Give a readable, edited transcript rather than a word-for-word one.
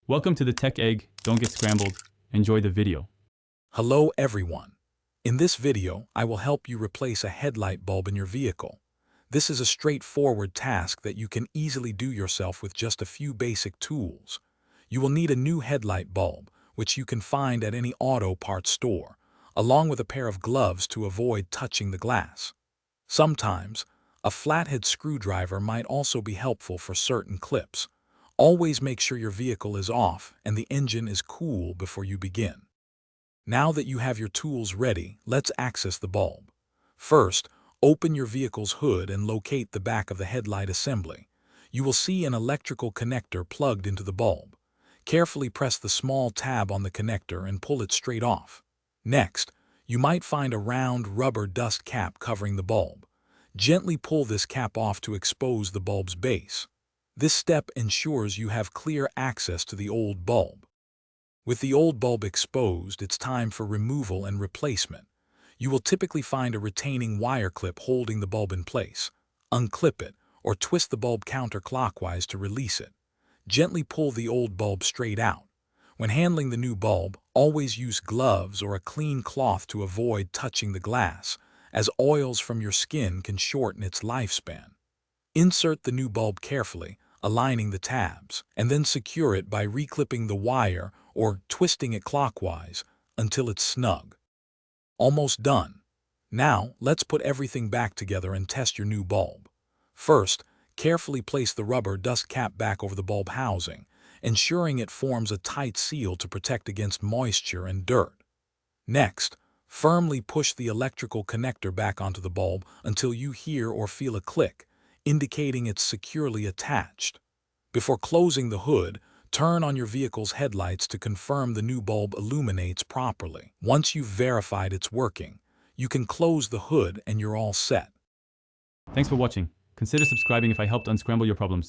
Welcome to the Tech Egg. Don't get scrambled. Enjoy the video. Hello everyone. In this video, I will help you replace a headlight bulb in your vehicle. This is a straightforward task that you can easily do yourself with just a few basic tools. You will need a new headlight bulb, which you can find at any auto parts store, along with a pair of gloves to avoid touching the glass. Sometimes, a flathead screwdriver might also be helpful for certain clips. Always make sure your vehicle is off and the engine is cool before you begin. Now that you have your tools ready, let's access the bulb. First, open your vehicle's hood and locate the back of the headlight assembly. You will see an electrical connector plugged into the bulb. Carefully press the small tab on the connector and pull it straight off. Next, you might find a round rubber dust cap covering the bulb. Gently pull this cap off to expose the bulb's base. This step ensures you have clear access to the old bulb. With the old bulb exposed, it's time for removal and replacement. You will typically find a retaining wire clip holding the bulb in place. Unclip it, or twist the bulb counterclockwise to release it. Gently pull the old bulb straight out. When handling the new bulb, always use gloves or a clean cloth to avoid touching the glass, as oils from your skin can shorten its lifespan. Insert the new bulb carefully, aligning the tabs, and then secure it by reclipping the wire or twisting it clockwise until it's snug. Almost done. Now, let's put everything back together and test your new bulb. First, carefully place the rubber dust cap back over the bulb housing, ensuring it forms a tight seal to protect against moisture and dirt. Next, firmly push the electrical connector back onto the bulb until you hear or feel a click, indicating it's securely attached. Before closing the hood, turn on your vehicle's headlights to confirm the new bulb illuminates properly. Once you've verified it's working, you can close the hood and you're all set. Thanks for watching. Consider subscribing if I helped unscramble your problems.